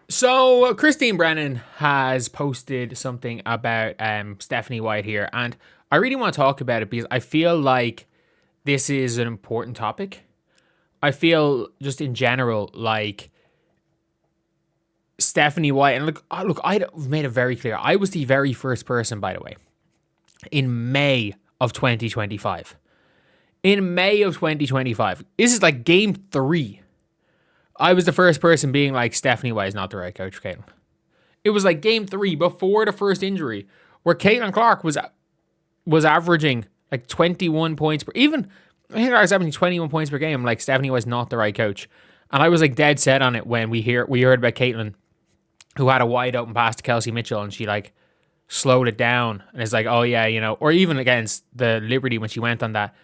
So Christine Brennan has posted something about Stephanie White here, and I really want to talk about it because I feel like this is an important topic. I feel just in general like Stephanie White, and look, I made it very clear. I was the very first person, by the way, in May of 2025. In May of 2025, this is like game 3. I was the first person being like, Stephanie White is not the right coach for Caitlin. It was like game 3 before the first injury, where Caitlin Clark was averaging like 21 points per, even I think I was averaging 21 points per game. Like, Stephanie was not the right coach, and I was like dead set on it when we heard about Caitlin, who had a wide open pass to Kelsey Mitchell, and she like slowed it down, and it's like, oh yeah, or even against the Liberty when she went on that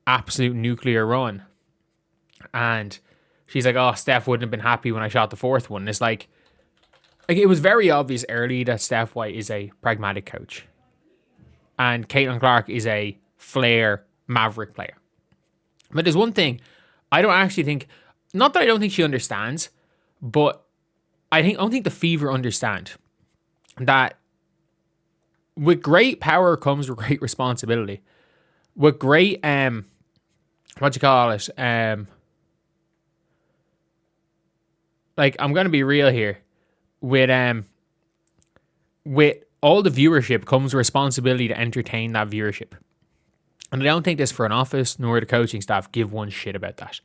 absolute nuclear run, and she's like, oh, Steph wouldn't have been happy when I shot the fourth one. And it's like it was very obvious early that Steph White is a pragmatic coach, and Caitlin Clark is a flair maverick player. But there's one thing I don't actually think, not that I don't think she understands, but I don't think the Fever understand that with great power comes with great responsibility. With great what you call it? Like, I'm gonna be real here. With all the viewership comes responsibility to entertain that viewership. And I don't think this for an office nor the coaching staff give one shit about that.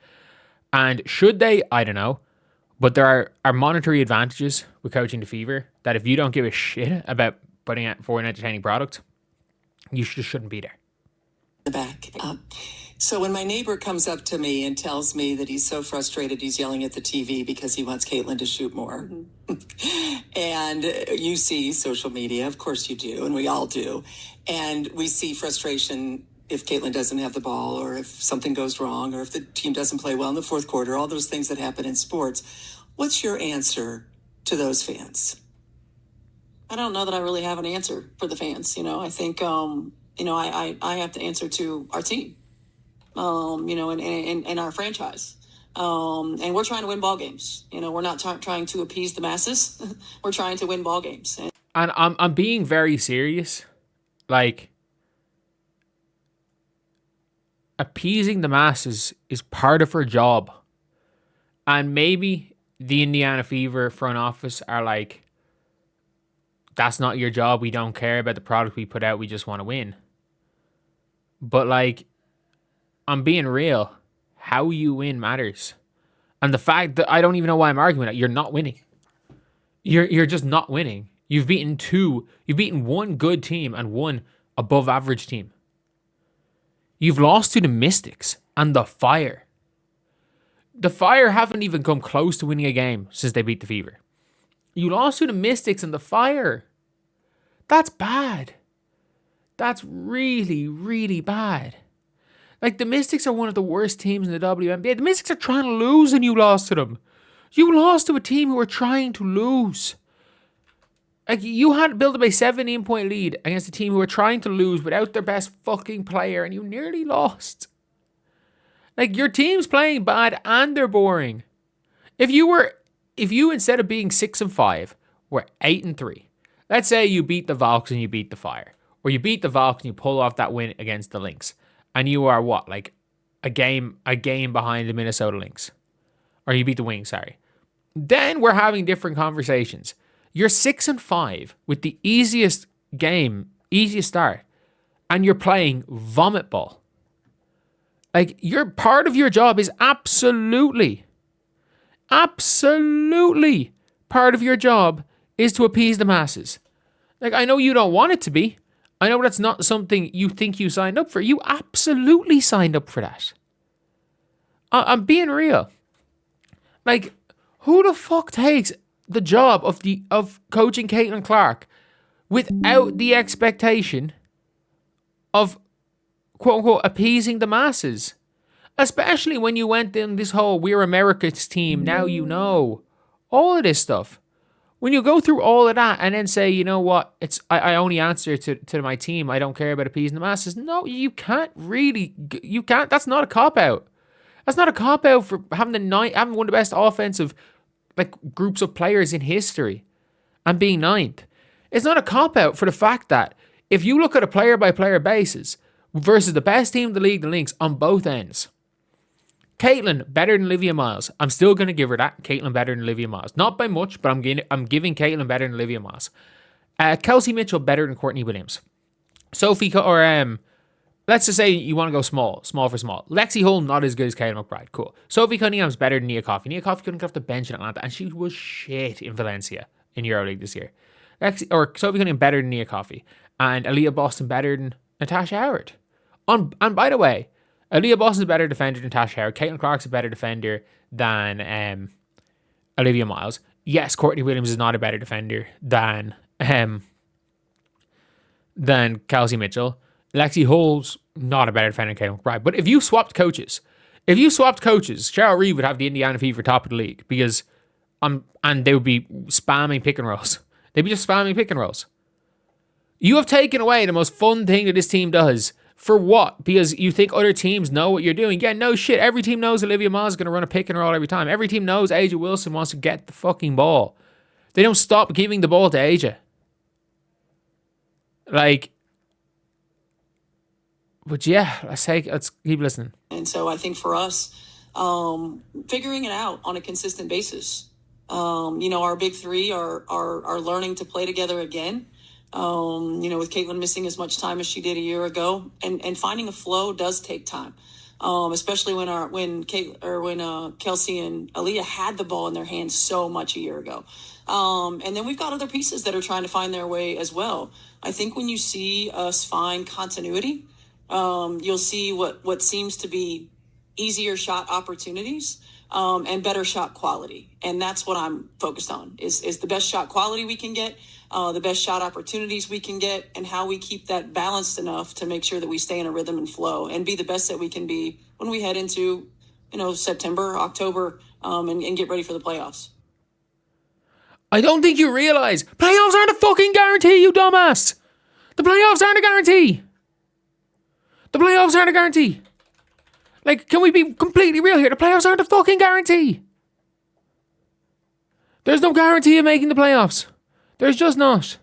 And should they? I don't know. But there are monetary advantages with coaching the Fever that if you don't give a shit about putting out for an entertaining product, you just shouldn't be there. The back. So when my neighbor comes up to me and tells me that he's so frustrated he's yelling at the TV because he wants Caitlin to shoot more. And you see social media, of course you do, and we all do. And we see frustration if Caitlin doesn't have the ball, or if something goes wrong, or if the team doesn't play well in the fourth quarter, all those things that happen in sports. What's your answer to those fans? I don't know that I really have an answer for the fans. I think, I have to answer to our team, and our franchise. And we're trying to win ball games. We're not trying to appease the masses. We're trying to win ball games. And I'm being very serious. Like, appeasing the masses is part of her job. And maybe the Indiana Fever front office are like, that's not your job. We don't care about the product we put out. We just want to win. But like, I'm being real. How you win matters. And the fact that I don't even know why I'm arguing that, you're not winning. You're just not winning. You've beaten one good team and one above average team. You've lost to the Mystics and the Fire. The Fire haven't even come close to winning a game since they beat the Fever. You lost to the Mystics and the Fire. That's bad. That's really, really bad. Like, the Mystics are one of the worst teams in the WNBA. The Mystics are trying to lose and you lost to them. You lost to a team who were trying to lose. Like, you had to build up a 17-point lead against a team who were trying to lose without their best fucking player, and you nearly lost. Like, your team's playing bad and they're boring. If you instead of being 6-5 were 8-3, let's say you beat the Valks and you beat the Fire, or you beat the Valks and you pull off that win against the Lynx, and you are what, like a game behind the Minnesota Lynx, or you beat the Wings, sorry. Then we're having different conversations. You're 6-5 with the easiest start, and you're playing vomit ball. Like, your part of your job is absolutely part of your job is to appease the masses. Like, I know you don't want it to be. I know that's not something you think you signed up for. You absolutely signed up for that. I'm being real. Like, who the fuck takes the job of coaching Caitlin Clark without the expectation of, quote unquote, appeasing the masses? Especially when you went in this whole "we're America's team, now you know," all of this stuff. When you go through all of that and then say, you know what, I only answer to my team, I don't care about appeasing the masses. No, you can't. That's not a cop-out. That's not a cop-out for having one of the best offensive like groups of players in history and being ninth. It's not a cop-out for the fact that if you look at a player-by-player basis versus the best team in the league, the Lynx, on both ends, Caitlin better than Olivia Miles. I'm still going to give her that. Caitlin better than Olivia Miles. Not by much, but I'm giving Caitlin better than Olivia Miles. Kelsey Mitchell better than Courtney Williams. Let's just say you want to go small for small. Lexi Hull, not as good as Kayla McBride. Cool. Sophie Cunningham's better than Nia Coffey. Nia Coffey couldn't get off the bench in Atlanta, and she was shit in Valencia in EuroLeague this year. Sophie Cunningham better than Nia Coffey. And Aaliyah Boston better than Natasha Howard. And by the way, Aaliyah Boston's a better defender than Natasha Howard. Caitlin Clark's a better defender than Olivia Miles. Yes, Courtney Williams is not a better defender than Kelsey Mitchell. Lexi Hull's not a better defender than Kayla McBride. But if you swapped coaches, Cheryl Reeve would have the Indiana Fever top of the league because and they would be spamming pick and rolls. They'd be just spamming pick and rolls. You have taken away the most fun thing that this team does. For what? Because you think other teams know what you're doing. Yeah, no shit. Every team knows Olivia Miles is going to run a pick and roll every time. Every team knows Aja Wilson wants to get the fucking ball. They don't stop giving the ball to Aja. But yeah, let's keep listening. And so I think for us, figuring it out on a consistent basis. Our big three are learning to play together again. With Caitlin missing as much time as she did a year ago, and finding a flow does take time. Especially when Kelsey and Aaliyah had the ball in their hands so much a year ago. And then we've got other pieces that are trying to find their way as well. I think when you see us find continuity, you'll see what seems to be easier shot opportunities, and better shot quality. And that's what I'm focused on is the best shot quality we can get, the best shot opportunities we can get, and how we keep that balanced enough to make sure that we stay in a rhythm and flow and be the best that we can be when we head into, September, October, and get ready for the playoffs. I don't think you realize playoffs aren't a fucking guarantee, you dumbass. The playoffs aren't a guarantee. The playoffs aren't a guarantee. Can we be completely real here? The playoffs aren't a fucking guarantee. There's no guarantee of making the playoffs. There's just not.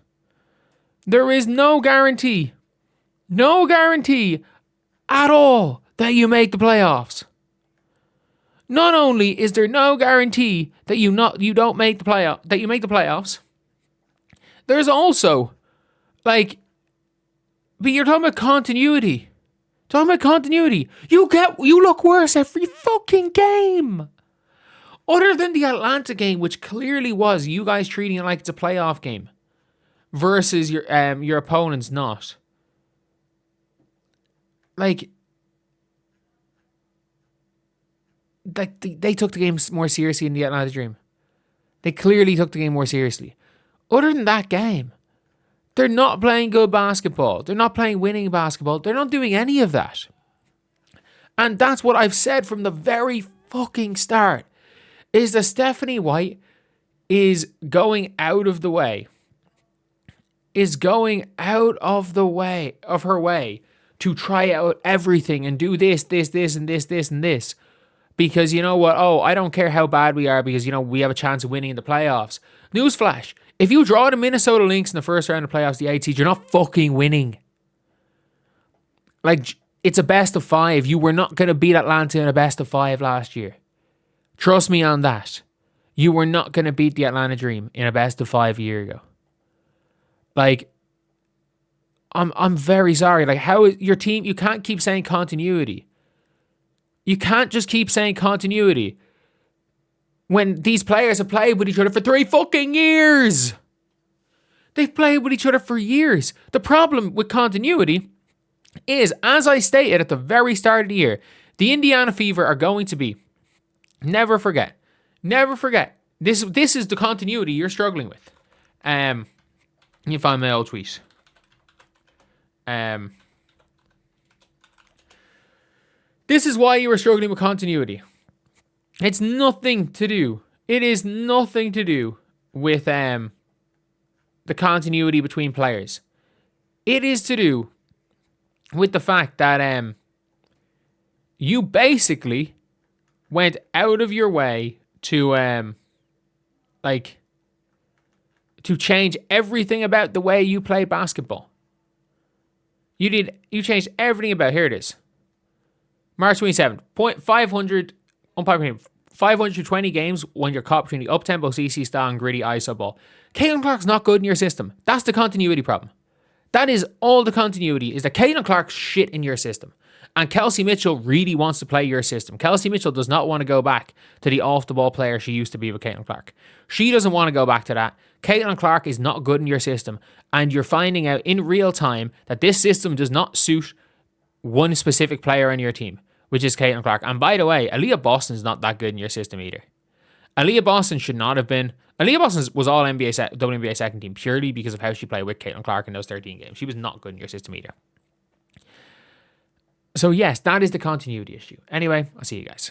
There is no guarantee. No guarantee at all that you make the playoffs. Not only is there no guarantee that you make the playoffs, there's also but you're talking about continuity. You look worse every fucking game. Other than the Atlanta game, which clearly was you guys treating it like it's a playoff game, versus your opponents not. They took the game more seriously in the Atlanta Dream. They clearly took the game more seriously. Other than that game, they're not playing good basketball. They're not playing winning basketball. They're not doing any of that. And that's what I've said from the very fucking start, is that Stephanie White is going out of her way to try out everything and do this, and this. Because you know what? Oh, I don't care how bad we are because, we have a chance of winning in the playoffs. Newsflash. If you draw the Minnesota Lynx in the first round of playoffs, the 8th seed, you're not fucking winning. It's a best of 5. You were not going to beat Atlanta in a best of 5 last year. Trust me on that. You were not going to beat the Atlanta Dream in a best of 5 a year ago. I'm very sorry. How is your team? You can't keep saying continuity. You can't just keep saying continuity when these players have played with each other for 3 fucking years. They've played with each other for years. The problem with continuity is, as I stated at the very start of the year, the Indiana Fever are going to be, never forget, this is the continuity you're struggling with. Let me find my old tweet. This is why you were struggling with continuity. It is nothing to do with the continuity between players. It is to do with the fact that you basically went out of your way to like, to change everything about the way you play basketball. You changed everything about, here it is. March 27th, 500, umpire 520 games when you're caught between the up-tempo CC style and gritty ISO ball. Caitlin Clark's not good in your system. That's the continuity problem. That is all the continuity, is that Caitlin Clark's shit in your system. And Kelsey Mitchell really wants to play your system. Kelsey Mitchell does not want to go back to the off-the-ball player she used to be with Caitlin Clark. She doesn't want to go back to that. Caitlin Clark is not good in your system. And you're finding out in real time that this system does not suit one specific player on your team, which is Caitlin Clark. And by the way, Aaliyah Boston's not that good in your system either. Aaliyah Boston should not have been... Aaliyah Boston was all WNBA second team purely because of how she played with Caitlin Clark in those 13 games. She was not good in your system either. So yes, that is the continuity issue. Anyway, I'll see you guys.